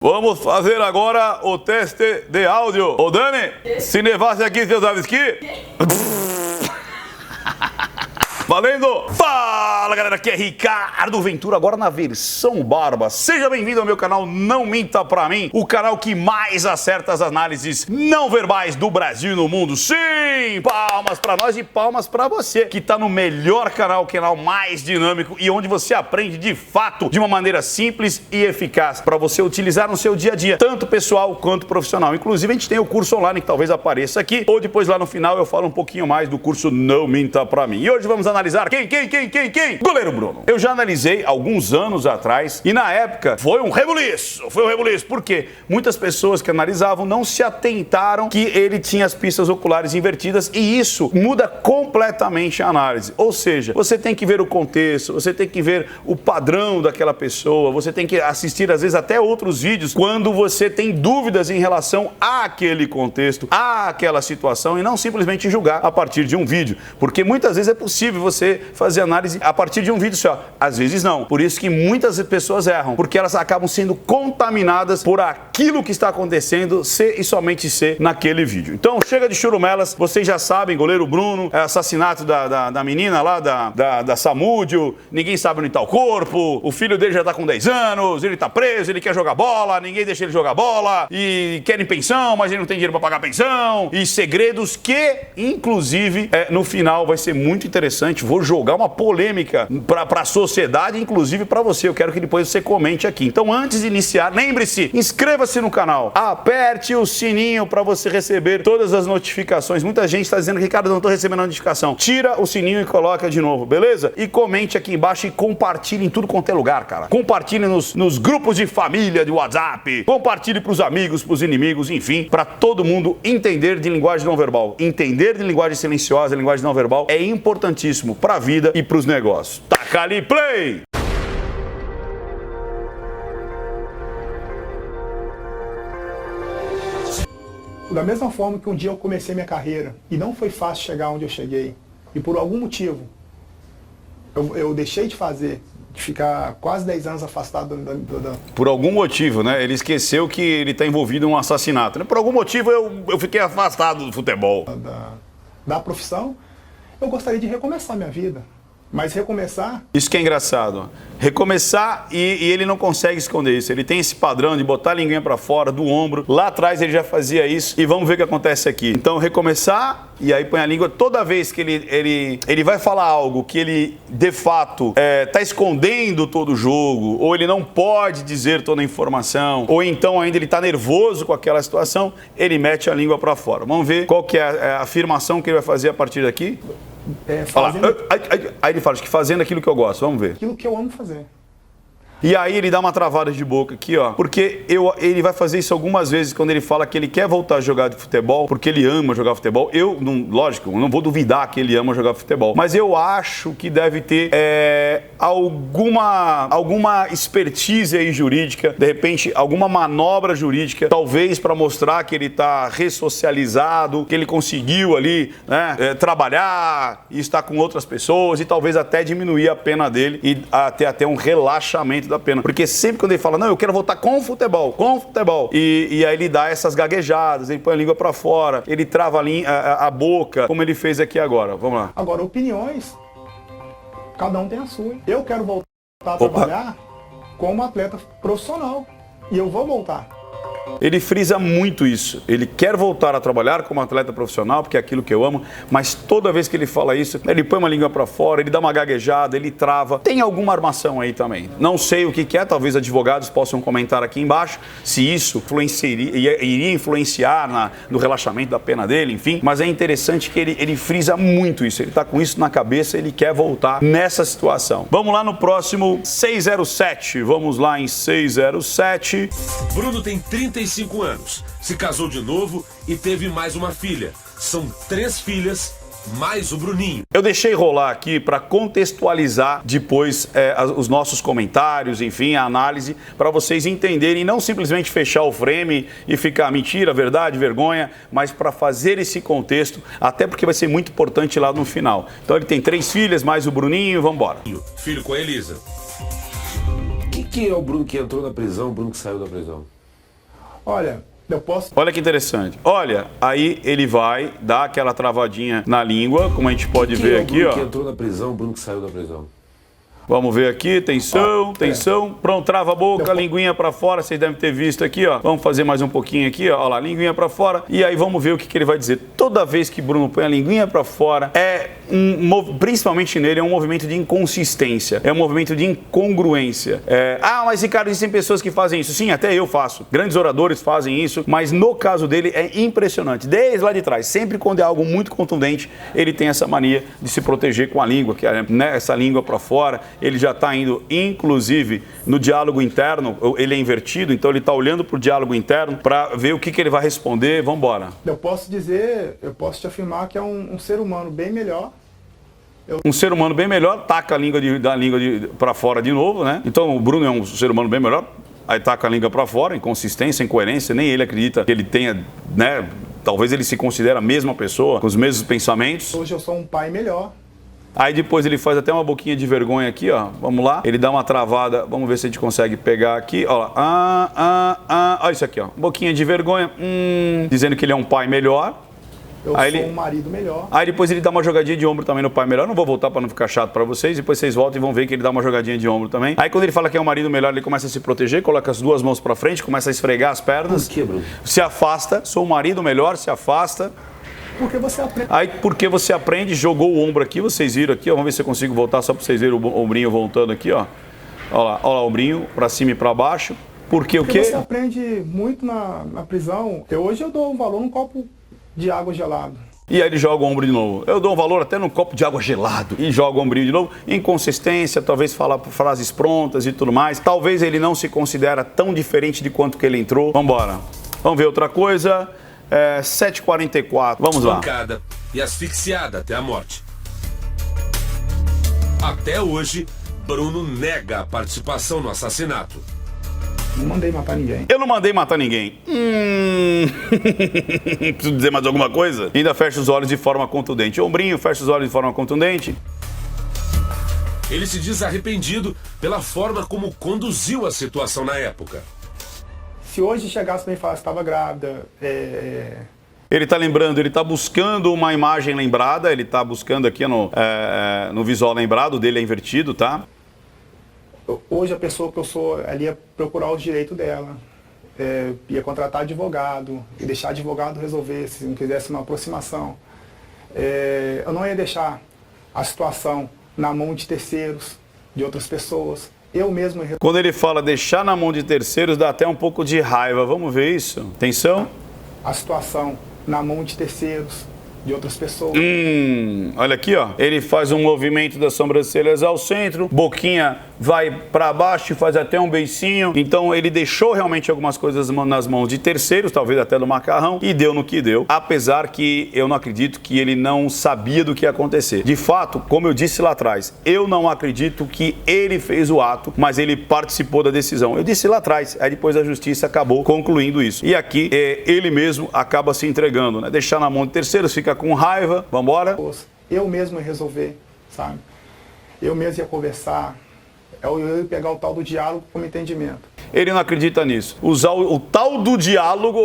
Vamos fazer agora o teste de áudio. Ô Dani, se nevasse aqui, você usava esqui? Valendo! Fala galera, aqui é Ricardo Ventura, agora na versão barba. Seja bem-vindo ao meu canal Não Minta Pra Mim, o canal que mais acerta as análises não verbais do Brasil e no mundo. Sim! Palmas pra nós e palmas pra você, que tá no melhor canal, o canal mais dinâmico e onde você aprende de fato, de uma maneira simples e eficaz, pra você utilizar no seu dia a dia, tanto pessoal quanto profissional. Inclusive a gente tem o curso online que talvez apareça aqui, ou depois lá no final eu falo um pouquinho mais do curso Não Minta Pra Mim. E hoje vamos analisar quem? Goleiro Bruno. Eu já analisei alguns anos atrás e na época foi um rebuliço. Por quê? Muitas pessoas que analisavam não se atentaram que ele tinha as pistas oculares invertidas e isso muda completamente a análise. Ou seja, você tem que ver o contexto, você tem que ver o padrão daquela pessoa, você tem que assistir às vezes até outros vídeos quando você tem dúvidas em relação àquele contexto, àquela situação e não simplesmente julgar a partir de um vídeo. Porque muitas vezes é possível você fazer análise a partir de um vídeo só. Às vezes não. Por isso que muitas pessoas erram, porque elas acabam sendo contaminadas por aquilo que está acontecendo, ser e somente ser naquele vídeo. Então chega de churumelas, vocês já sabem, goleiro Bruno, assassinato da menina lá, da Samúdio, ninguém sabe onde está o corpo, o filho dele já está com 10 anos, ele está preso, ele quer jogar bola, ninguém deixa ele jogar bola, e querem pensão, mas ele não tem dinheiro para pagar pensão, e segredos que, inclusive, no final vai ser muito interessante. Vou jogar uma polêmica para a sociedade, inclusive para você. Eu quero que depois você comente aqui. Então, antes de iniciar, lembre-se, inscreva-se no canal, aperte o sininho para você receber todas as notificações. Muita gente está dizendo, Ricardo, não estou recebendo a notificação. Tira o sininho e coloca de novo, beleza? E comente aqui embaixo e compartilhe em tudo quanto é lugar, cara. Compartilhe nos grupos de família de WhatsApp, compartilhe para os amigos, para os inimigos, enfim, para todo mundo entender de linguagem não verbal. Entender de linguagem silenciosa, linguagem não verbal é importantíssimo para a vida e para os negócios. Taca ali play! Da mesma forma que um dia eu comecei minha carreira e não foi fácil chegar onde eu cheguei, e por algum motivo eu deixei de fazer, de ficar quase 10 anos afastado da... Por algum motivo, né? Ele esqueceu que ele está envolvido em um assassinato, né? Por algum motivo eu fiquei afastado do futebol. Da profissão. Eu gostaria de recomeçar minha vida, mas recomeçar... Isso que é engraçado, recomeçar e ele não consegue esconder isso, ele tem esse padrão de botar a linguinha pra fora, do ombro, lá atrás ele já fazia isso e vamos ver o que acontece aqui. Então recomeçar e aí põe a língua, toda vez que ele vai falar algo que ele de fato tá escondendo todo o jogo, ou ele não pode dizer toda a informação, ou então ainda ele tá nervoso com aquela situação, ele mete a língua pra fora. Vamos ver qual que é a afirmação que ele vai fazer a partir daqui? Aí ele fala, acho que fazendo aquilo que eu gosto, vamos ver. Aquilo que eu amo fazer. E aí ele dá uma travada de boca aqui, ó, porque ele vai fazer isso algumas vezes quando ele fala que ele quer voltar a jogar de futebol, porque ele ama jogar futebol. Lógico, eu não vou duvidar que ele ama jogar futebol, mas eu acho que deve ter alguma expertise aí jurídica, de repente alguma manobra jurídica, talvez para mostrar que ele está ressocializado, que ele conseguiu ali, né, trabalhar e estar com outras pessoas e talvez até diminuir a pena dele e ter até um relaxamento da pena, porque sempre quando ele fala, não, eu quero voltar com o futebol, e aí ele dá essas gaguejadas, ele põe a língua pra fora, ele trava a boca, como ele fez aqui agora. Vamos lá. Agora, opiniões, cada um tem a sua. Eu quero voltar a trabalhar como atleta profissional, e eu vou voltar. Ele frisa muito isso. Ele quer voltar a trabalhar como atleta profissional, porque é aquilo que eu amo, mas toda vez que ele fala isso, ele põe uma língua pra fora, ele dá uma gaguejada, ele trava. Tem alguma armação aí também. Não sei o que é, talvez advogados possam comentar aqui embaixo se isso iria influenciar no relaxamento da pena dele, enfim. Mas é interessante que ele frisa muito isso. Ele tá com isso na cabeça, ele quer voltar nessa situação. Vamos lá no próximo 607. Vamos lá em 607. Bruno tem 35 anos, se casou de novo e teve mais uma filha. São 3 filhas, mais o Bruninho. Eu deixei rolar aqui para contextualizar depois os nossos comentários, enfim, a análise, para vocês entenderem e não simplesmente fechar o frame e ficar mentira, verdade, vergonha, mas para fazer esse contexto, até porque vai ser muito importante lá no final. Então ele tem 3 filhas, mais o Bruninho, vamos embora. Filho com a Elisa. O que é o Bruno que entrou na prisão, o Bruno que saiu da prisão? Olha, eu posso... Olha que interessante. Olha, aí ele vai dar aquela travadinha na língua, como a gente pode ver aqui, ó. Que entrou na prisão, o Bruno que saiu da prisão. Vamos ver aqui, tensão, tensão. Pronto, trava a boca, linguinha pra fora, vocês devem ter visto aqui, ó. Vamos fazer mais um pouquinho aqui, ó. Olha lá, linguinha pra fora. E aí vamos ver o que ele vai dizer. Toda vez que Bruno põe a linguinha pra fora, principalmente nele, é um movimento de inconsistência. É um movimento de incongruência. Mas Ricardo, existem pessoas que fazem isso. Sim, até eu faço. Grandes oradores fazem isso, mas no caso dele é impressionante. Desde lá de trás, sempre quando é algo muito contundente, ele tem essa mania de se proteger com a língua, que é, né, essa língua pra fora. Ele já está indo, inclusive, no diálogo interno, ele é invertido, então ele está olhando para o diálogo interno para ver o que ele vai responder. Vamos embora. Eu posso te afirmar que é um ser humano bem melhor. Um ser humano bem melhor, taca a língua para fora de novo, né? Então o Bruno é um ser humano bem melhor, aí taca a língua para fora, inconsistência, incoerência, nem ele acredita que ele tenha, né? Talvez ele se considere a mesma pessoa, com os mesmos pensamentos. Hoje eu sou um pai melhor. Aí depois ele faz até uma boquinha de vergonha aqui, ó. Vamos lá. Ele dá uma travada. Vamos ver se a gente consegue pegar aqui. Ó lá. Olha isso aqui, ó. Boquinha de vergonha. Dizendo que ele é um pai melhor. Eu sou um marido melhor. Aí depois ele dá uma jogadinha de ombro também no pai melhor. Não vou voltar para não ficar chato para vocês. Depois vocês voltam e vão ver que ele dá uma jogadinha de ombro também. Aí quando ele fala que é um marido melhor, ele começa a se proteger, coloca as duas mãos para frente, começa a esfregar as pernas. Por quê, Bruno? Se afasta. Sou um marido melhor, se afasta. Porque você aprende. Aí, porque você aprende, jogou o ombro aqui, vocês viram aqui, ó, vamos ver se eu consigo voltar só para vocês verem o ombrinho voltando aqui, ó. Olha lá o ombrinho, para cima e para baixo. Porque o quê? Você aprende muito na prisão. Hoje eu dou um valor num copo de água gelado. E aí ele joga o ombro de novo. Eu dou um valor até num copo de água gelado. E joga o ombrinho de novo. Inconsistência, talvez falar frases prontas e tudo mais. Talvez ele não se considera tão diferente de quanto que ele entrou. Vamos embora. Vamos ver outra coisa. 7h44, vamos lá. Espancada e asfixiada até a morte. Até hoje, Bruno nega a participação no assassinato. Não mandei matar ninguém. Eu não mandei matar ninguém. Preciso dizer mais alguma coisa? Ainda fecha os olhos de forma contundente. Ombrinho, fecha os olhos de forma contundente. Ele se diz arrependido pela forma como conduziu a situação na época. Se hoje chegasse pra mim e falasse que estava grávida, Ele está lembrando, ele está buscando uma imagem lembrada, ele está buscando aqui no visual lembrado, dele é invertido, tá? Hoje a pessoa que eu sou, ela ia procurar o direito dela, ia contratar advogado, e deixar advogado resolver, se não quisesse uma aproximação. Eu não ia deixar a situação na mão de terceiros, de outras pessoas. Eu mesmo... Quando ele fala deixar na mão de terceiros, dá até um pouco de raiva. Vamos ver isso? Atenção. A situação na mão de terceiros, de outras pessoas. Olha aqui, ó. Ele faz um movimento das sobrancelhas ao centro, boquinha vai para baixo e faz até um beicinho. Então ele deixou realmente algumas coisas nas mãos de terceiros, talvez até do macarrão, e deu no que deu. Apesar que eu não acredito que ele não sabia do que ia acontecer. De fato, como eu disse lá atrás, eu não acredito que ele fez o ato, mas ele participou da decisão. Eu disse lá atrás, aí depois a justiça acabou concluindo isso. E aqui ele mesmo acaba se entregando, né? Deixar na mão de terceiros, fica com raiva, vambora. Eu mesmo ia resolver, sabe? Eu mesmo ia conversar. Eu ia pegar o tal do diálogo como entendimento. Ele não acredita nisso. Usar o tal do diálogo,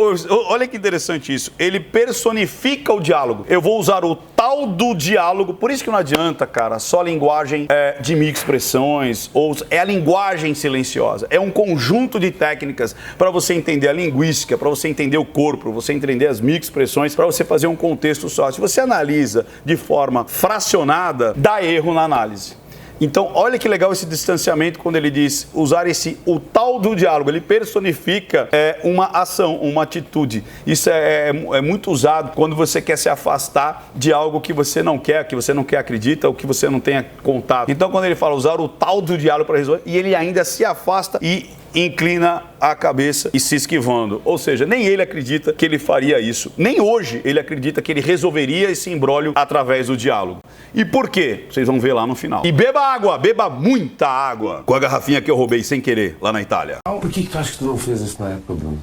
olha que interessante isso. Ele personifica o diálogo. Eu vou usar o tal do diálogo, por isso que não adianta, cara, só linguagem de microexpressões, ou é a linguagem silenciosa. É um conjunto de técnicas para você entender a linguística, para você entender o corpo, para você entender as microexpressões, para você fazer um contexto só. Se você analisa de forma fracionada, dá erro na análise. Então, olha que legal esse distanciamento quando ele diz usar o tal do diálogo. Ele personifica uma ação, uma atitude. Isso é muito usado quando você quer se afastar de algo que você não quer acredita, ou que você não tenha contato. Então, quando ele fala usar o tal do diálogo para resolver, e ele ainda se afasta e inclina a cabeça e se esquivando. Ou seja, nem ele acredita que ele faria isso. Nem hoje ele acredita que ele resolveria esse imbróglio através do diálogo. E por quê? Vocês vão ver lá no final. E beba água, beba muita água. Com a garrafinha que eu roubei sem querer lá na Itália. Por que tu acha que tu não fez isso na época, Bruno?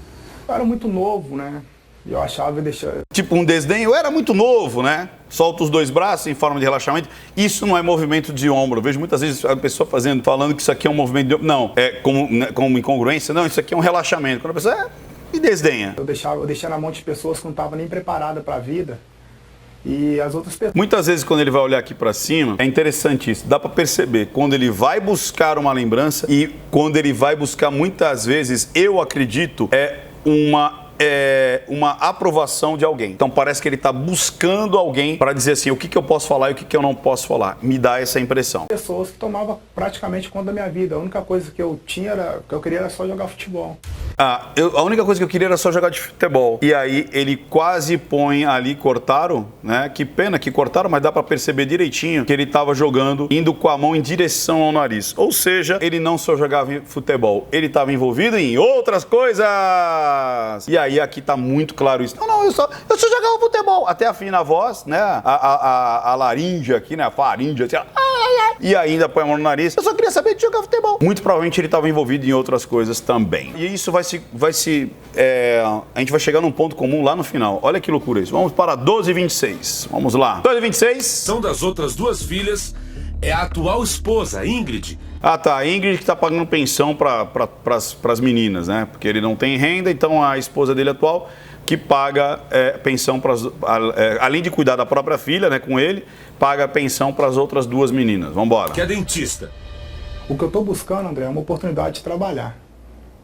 Eu era muito novo, né? Eu achava e deixava... Tipo um desdém, eu era muito novo, né? Solta os dois braços em forma de relaxamento. Isso não é movimento de ombro. Eu vejo muitas vezes a pessoa falando que isso aqui é um movimento de ombro. Não, é como incongruência. Não, isso aqui é um relaxamento. Quando a pessoa e desdenha. Eu deixei na mão de pessoas que não estavam nem preparadas para a vida. E as outras pessoas... Muitas vezes quando ele vai olhar aqui para cima, é interessante isso, dá para perceber, quando ele vai buscar uma lembrança e quando ele vai buscar muitas vezes, eu acredito, uma aprovação de alguém. Então parece que ele está buscando alguém para dizer assim, o que eu posso falar e o que eu não posso falar. Me dá essa impressão. Pessoas que tomavam praticamente conta da minha vida. A única coisa que eu queria era só jogar futebol. A única coisa que eu queria era só jogar de futebol. E aí ele quase põe ali, cortaram, né? Que pena que cortaram, mas dá para perceber direitinho que ele estava jogando, indo com a mão em direção ao nariz. Ou seja, ele não só jogava futebol, ele estava envolvido em outras coisas. E aí aqui tá muito claro isso. Não, eu só jogava futebol. Até afina a voz, né? A laringe aqui, né? A faringe, assim, e ainda põe a mão no nariz. Eu só queria saber de jogar futebol. Muito provavelmente ele estava envolvido em outras coisas também. E isso a gente vai chegar num ponto comum lá no final. Olha que loucura isso. Vamos para 12h26. Vamos lá. 12h26. São das outras duas filhas é a atual esposa, Ingrid. Tá. A Ingrid que tá pagando pensão para as meninas, né? Porque ele não tem renda, então a esposa dele atual que paga pensão além de cuidar da própria filha, né, com ele, paga pensão para as outras duas meninas. Vamos embora. Que é dentista. O que eu tô buscando, André, é uma oportunidade de trabalhar.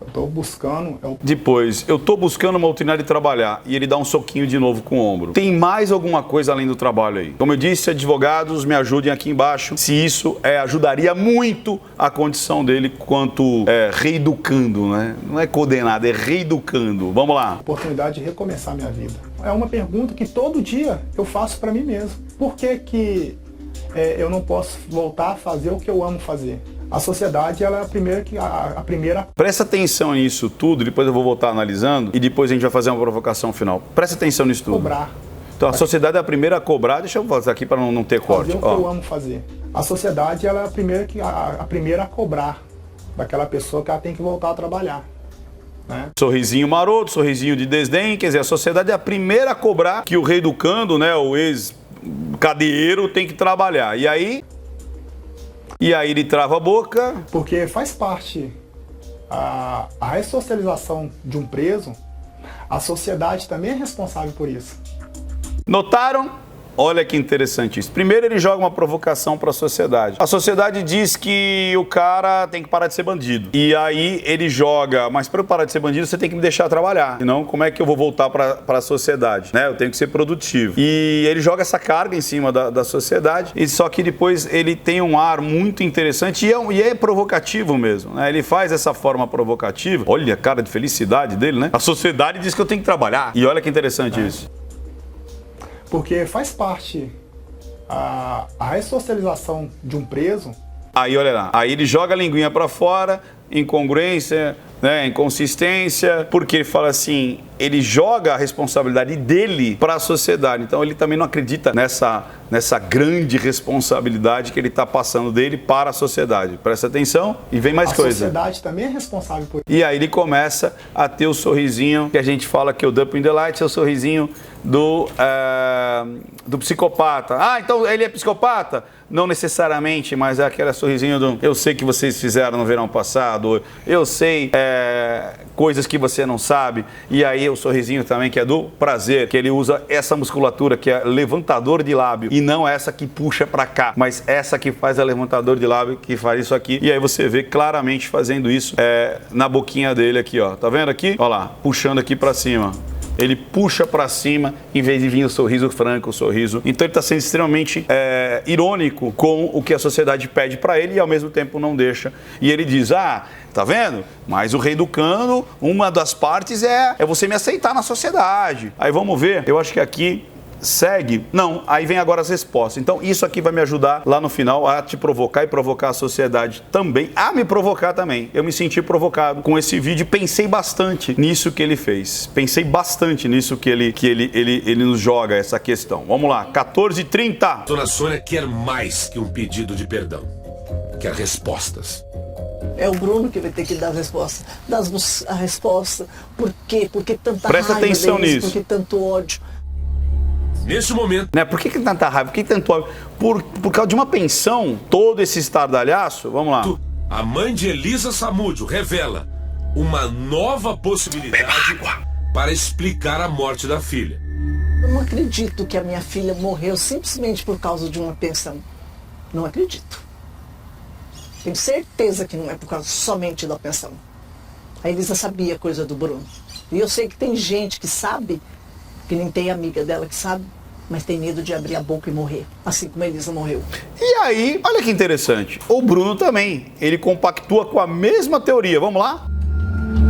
Eu tô buscando... Depois, eu tô buscando uma oportunidade de trabalhar e ele dá um soquinho de novo com o ombro. Tem mais alguma coisa além do trabalho aí? Como eu disse, advogados, me ajudem aqui embaixo. Se isso ajudaria muito a condição dele quanto reeducando, né? Não é coordenado, é reeducando. Vamos lá. Oportunidade de recomeçar minha vida. É uma pergunta que todo dia eu faço para mim mesmo. Por que eu não posso voltar a fazer o que eu amo fazer? A sociedade, ela é a primeira... Presta atenção nisso tudo, depois eu vou voltar analisando e depois a gente vai fazer uma provocação final. Presta atenção nisso tudo. Cobrar. Então, a sociedade é a primeira a cobrar. Deixa eu fazer aqui para não ter corte. Fazer o que eu amo fazer. A sociedade, ela é a primeira a cobrar daquela pessoa que ela tem que voltar a trabalhar. Né? Sorrisinho maroto, sorrisinho de desdém. Quer dizer, a sociedade é a primeira a cobrar que o reeducando, né, o ex-cadeiro tem que trabalhar. E aí ele trava a boca. Porque faz parte a ressocialização de um preso, a sociedade também é responsável por isso. Notaram? Olha que interessante isso. Primeiro ele joga uma provocação para a sociedade. A sociedade diz que o cara tem que parar de ser bandido. E aí ele joga, mas para eu parar de ser bandido você tem que me deixar trabalhar. Senão como é que eu vou voltar para a sociedade? Né? Eu tenho que ser produtivo. E ele joga essa carga em cima da sociedade. E só que depois ele tem um ar muito interessante e é provocativo mesmo. Né? Ele faz essa forma provocativa. Olha a cara de felicidade dele, né? A sociedade diz que eu tenho que trabalhar. E olha que interessante isso. Porque faz parte a ressocialização de um preso. Aí olha lá, aí ele joga a linguinha para fora, incongruência, né, inconsistência, porque ele fala assim, ele joga a responsabilidade dele para a sociedade. Então ele também não acredita nessa grande responsabilidade que ele está passando dele para a sociedade. Presta atenção e vem mais coisa. A sociedade também é responsável por isso. E aí ele começa a ter o sorrisinho que a gente fala que é o Dump in the Light, é o sorrisinho do psicopata. Ah, então ele é psicopata? Não necessariamente, mas é aquele sorrisinho do eu sei que vocês fizeram no verão passado, eu sei coisas que você não sabe. E aí o sorrisinho também que é do prazer, que ele usa essa musculatura que é levantador de lábio e não essa que puxa pra cá, mas essa que faz a levantador de lábio, que faz isso aqui. E aí você vê claramente fazendo isso na boquinha dele aqui, ó. Tá vendo aqui? Ó lá, puxando aqui pra cima. Ele puxa para cima em vez de vir o sorriso franco, o sorriso. Então ele está sendo extremamente irônico com o que a sociedade pede para ele e ao mesmo tempo não deixa. E ele diz, tá vendo? Mas o reeducando, uma das partes é você me aceitar na sociedade. Aí vamos ver, eu acho que aqui segue. Não, aí vem agora as respostas. Então isso aqui vai me ajudar lá no final a te provocar e provocar a sociedade também, a me provocar também. Eu me senti provocado com esse vídeo e pensei bastante nisso que ele fez. Pensei bastante nisso que ele nos joga, essa questão. Vamos lá, 14h30. Dona Sônia quer mais que um pedido de perdão. Quer respostas. É o Bruno que vai ter que dar as respostas. Dá-nos a resposta. Por quê? Por que tanta Presta raiva atenção deles? nisso. Por que tanto ódio? Nesse momento... Né? Por que tanta raiva? Por que tanto ódio? Por causa de uma pensão, todo esse estardalhaço, vamos lá. A mãe de Elisa Samúdio revela uma nova possibilidade para explicar a morte da filha. Eu não acredito que a minha filha morreu simplesmente por causa de uma pensão. Não acredito. Tenho certeza que não é por causa somente da pensão. A Elisa sabia coisa do Bruno. E eu sei que tem gente que sabe, que nem tem amiga dela que sabe, mas tem medo de abrir a boca e morrer, assim como a Elisa morreu. E aí, olha que interessante, o Bruno também, ele compactua com a mesma teoria, vamos lá?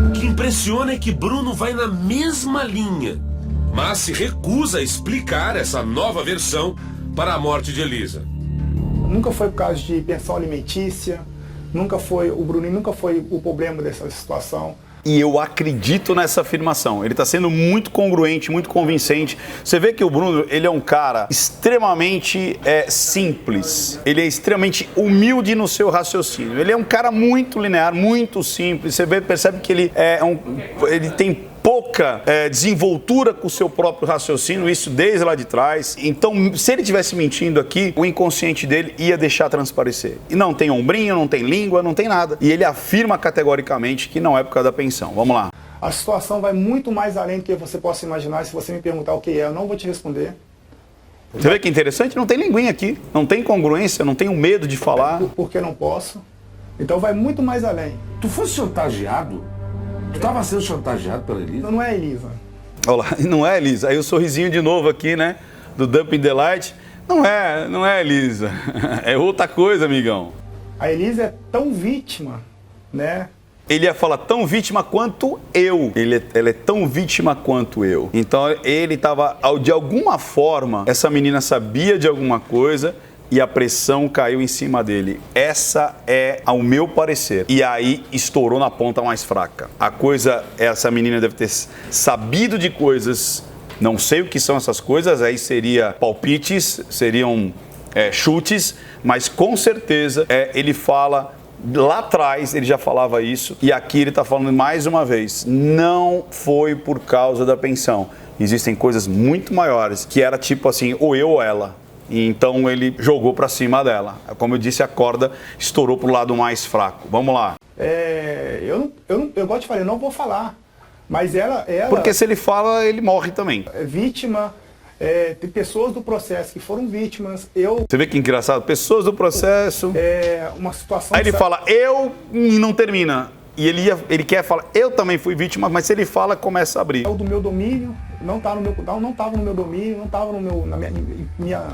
O que impressiona é que Bruno vai na mesma linha, mas se recusa a explicar essa nova versão para a morte de Elisa. Nunca foi por causa de pensão alimentícia, o Bruninho nunca foi o problema dessa situação. E eu acredito nessa afirmação. Ele está sendo muito congruente, muito convincente. Você vê que o Bruno, ele é um cara extremamente simples. Ele é extremamente humilde no seu raciocínio. Ele é um cara muito linear, muito simples. Você percebe que ele tem pouca desenvoltura com o seu próprio raciocínio, isso desde lá de trás. Então, se ele estivesse mentindo aqui, o inconsciente dele ia deixar transparecer. E não tem ombrinho, não tem língua, não tem nada. E ele afirma categoricamente que não é por causa da pensão. Vamos lá. A situação vai muito mais além do que você possa imaginar. Se você me perguntar o que é, eu não vou te responder. Você vê que interessante? Não tem linguinha aqui, não tem congruência, não tenho medo de falar. Porque não posso. Então vai muito mais além. Tu fosse chantageado? Tu estava sendo chantageado pela Elisa? Não é Elisa. Olha lá, não é Elisa. Aí o sorrisinho de novo aqui, né? Do Dumping Delight. Não é Elisa. É outra coisa, amigão. A Elisa é tão vítima, né? Ele ia falar tão vítima quanto eu. Ela é tão vítima quanto eu. Então ele estava, de alguma forma, essa menina sabia de alguma coisa e a pressão caiu em cima dele. Essa é ao meu parecer. E aí estourou na ponta mais fraca. Essa menina deve ter sabido de coisas, não sei o que são essas coisas, aí seria palpites, seriam chutes, mas com certeza ele fala. Lá atrás ele já falava isso e aqui ele está falando mais uma vez, não foi por causa da pensão. Existem coisas muito maiores, que era tipo assim, ou eu ou ela. E então ele jogou para cima dela. Como eu disse, a corda estourou para o lado mais fraco. Vamos lá. Eu gosto de falar, eu não vou falar. Mas ela... Porque se ele fala, ele morre também. É vítima... tem pessoas do processo que foram vítimas, Você vê que engraçado? Pessoas do processo... uma situação... Aí ele fala, eu, e não termina. E ele quer falar, eu também fui vítima, mas se ele fala, começa a abrir. O do meu domínio, não estava no meu domínio, não estava no meu, na minha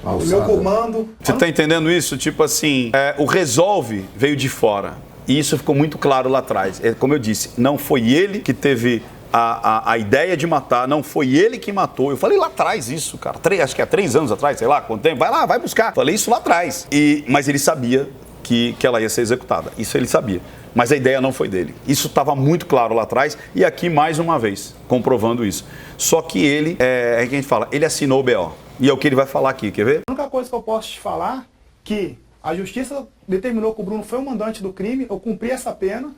o meu comando. Você está entendendo isso? Tipo assim, o resolve veio de fora. E isso ficou muito claro lá atrás. Como eu disse, não foi ele que teve... A ideia de matar, não foi ele que matou. Eu falei lá atrás isso, cara. Acho que há 3 anos atrás, sei lá quanto tempo. Vai lá, vai buscar. Falei isso lá atrás. Mas ele sabia que ela ia ser executada. Isso ele sabia. Mas a ideia não foi dele. Isso estava muito claro lá atrás. E aqui, mais uma vez, comprovando isso. Só que ele, que a gente fala, ele assinou o BO. E é o que ele vai falar aqui, quer ver? A única coisa que eu posso te falar que a justiça determinou que o Bruno foi o mandante do crime. Eu cumpro essa pena.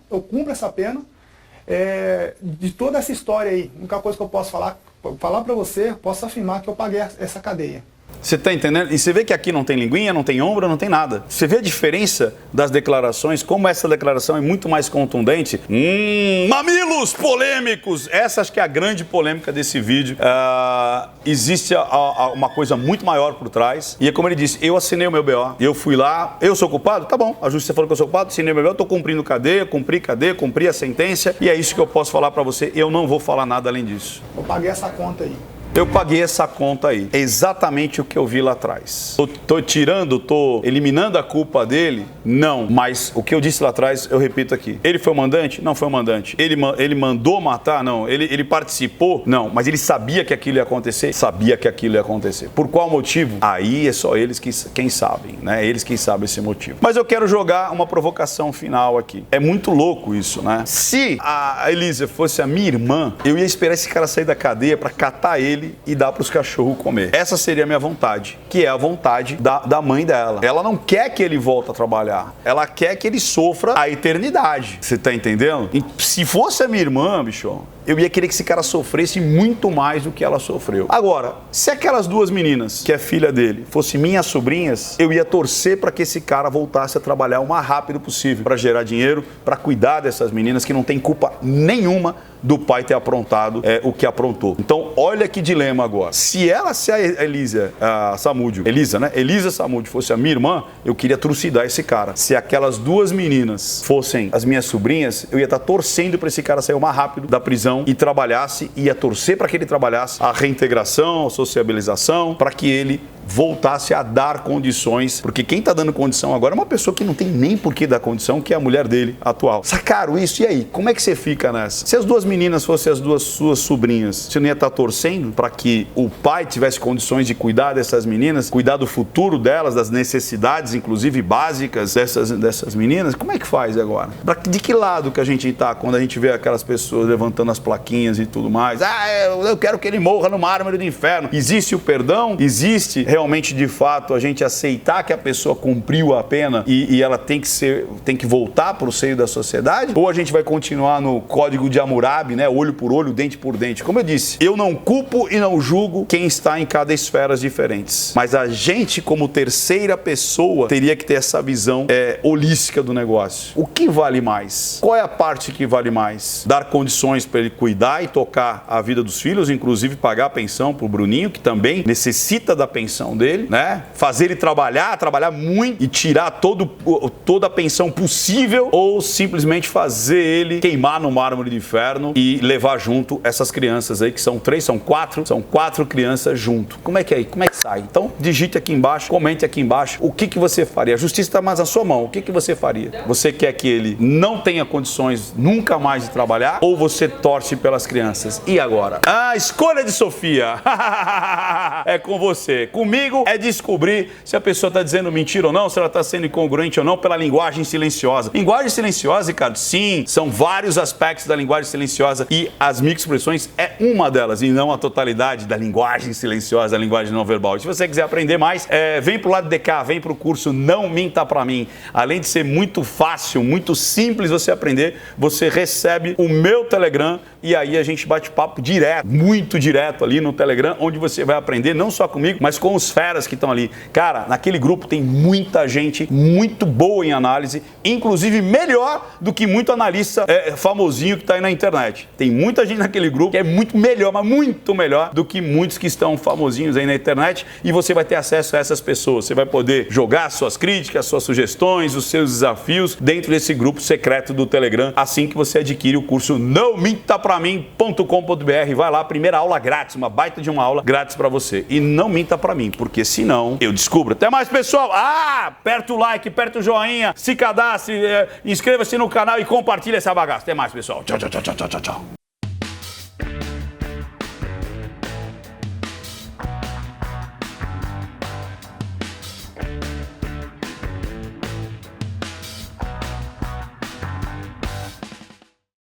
De toda essa história aí, a única coisa que eu posso falar para você, posso afirmar que eu paguei essa cadeia. Você está entendendo? E você vê que aqui não tem linguinha, não tem ombro, não tem nada. Você vê a diferença das declarações, como essa declaração é muito mais contundente. Mamilos polêmicos! Essa acho que é a grande polêmica desse vídeo. Existe uma coisa muito maior por trás. E é como ele disse, eu assinei o meu BO. Eu fui lá, eu sou culpado? Tá bom, a justiça falou que eu sou culpado, assinei o meu BO, estou cumprindo cadeia, cumpri a sentença. E é isso que eu posso falar para você. Eu não vou falar nada além disso. Eu paguei essa conta aí. Eu paguei essa conta aí. É exatamente o que eu vi lá atrás. Tô eliminando a culpa dele? Não. Mas o que eu disse lá atrás, eu repito aqui. Ele foi o mandante? Não foi o mandante. Ele mandou matar? Não. Ele participou? Não. Mas ele sabia que aquilo ia acontecer? Sabia que aquilo ia acontecer. Por qual motivo? Aí é só eles quem sabem, né? Eles quem sabem esse motivo. Mas eu quero jogar uma provocação final aqui. É muito louco isso, né? Se a Elisa fosse a minha irmã, eu ia esperar esse cara sair da cadeia pra catar ele e dar para os cachorros comer. Essa seria a minha vontade, que é a vontade da mãe dela. Ela não quer que ele volte a trabalhar. Ela quer que ele sofra a eternidade. Você tá entendendo? E se fosse a minha irmã, bicho, eu ia querer que esse cara sofresse muito mais do que ela sofreu. Agora, se aquelas duas meninas, que é filha dele, fossem minhas sobrinhas, eu ia torcer para que esse cara voltasse a trabalhar o mais rápido possível, para gerar dinheiro, para cuidar dessas meninas que não tem culpa nenhuma do pai ter aprontado o que aprontou. Então, olha que dilema agora. Se a Elisa Samúdio fosse a minha irmã, eu queria trucidar esse cara. Se aquelas duas meninas fossem as minhas sobrinhas, eu ia estar torcendo para esse cara sair o mais rápido da prisão e trabalhasse, ia torcer para que ele trabalhasse a reintegração, a sociabilização, para que ele voltasse a dar condições, porque quem tá dando condição agora é uma pessoa que não tem nem por que dar condição, que é a mulher dele atual. Sacaram isso? E aí? Como é que você fica nessa? Se as duas meninas fossem as duas suas sobrinhas, você não ia estar torcendo para que o pai tivesse condições de cuidar dessas meninas, cuidar do futuro delas, das necessidades, inclusive básicas dessas meninas? Como é que faz agora? De que lado que a gente tá quando a gente vê aquelas pessoas levantando as plaquinhas e tudo mais? Eu quero que ele morra no mármore do inferno. Existe o perdão? Existe realmente, de fato, a gente aceitar que a pessoa cumpriu a pena e ela tem que voltar para o seio da sociedade? Ou a gente vai continuar no código de Hammurabi, né? Olho por olho, dente por dente? Como eu disse, eu não culpo e não julgo quem está em cada esfera diferentes. Mas a gente, como terceira pessoa, teria que ter essa visão holística do negócio. O que vale mais? Qual é a parte que vale mais? Dar condições para ele cuidar e tocar a vida dos filhos, inclusive pagar a pensão para o Bruninho, que também necessita da pensão dele, né? Fazer ele trabalhar muito e tirar toda a pensão possível, ou simplesmente fazer ele queimar no mármore do inferno e levar junto essas crianças aí, que são quatro crianças junto. Como é que sai? Então, digite aqui embaixo, comente aqui embaixo o que você faria. A justiça está mais na sua mão. O que você faria? Você quer que ele não tenha condições nunca mais de trabalhar, ou você torce pelas crianças? E agora? A escolha de Sofia é com você. Comigo é descobrir se a pessoa está dizendo mentira ou não, se ela está sendo incongruente ou não, pela linguagem silenciosa. Linguagem silenciosa, Ricardo, sim, são vários aspectos da linguagem silenciosa e as microexpressões é uma delas, e não a totalidade da linguagem silenciosa, da linguagem não verbal. Se você quiser aprender mais, vem pro lado de cá, vem pro curso Não Minta Pra Mim. Além de ser muito fácil, muito simples você aprender, você recebe o meu Telegram e aí a gente bate papo direto, muito direto ali no Telegram, onde você vai aprender não só comigo, mas com os feras que estão ali. Cara, naquele grupo tem muita gente muito boa em análise, inclusive melhor do que muito analista famosinho que está aí na internet. Tem muita gente naquele grupo que é muito melhor, mas muito melhor do que muitos que estão famosinhos aí na internet, e você vai ter acesso a essas pessoas. Você vai poder jogar suas críticas, suas sugestões, os seus desafios dentro desse grupo secreto do Telegram, assim que você adquire o curso nãomintapramim.com.br. Vai lá, primeira aula grátis, uma baita de uma aula grátis para você. E não minta pra mim, porque senão eu descubro. Até mais, pessoal. Aperta o like, aperta o joinha, se cadastre, inscreva-se no canal e compartilha essa bagaça. Até mais, pessoal. Tchau, tchau, tchau, tchau, tchau, tchau.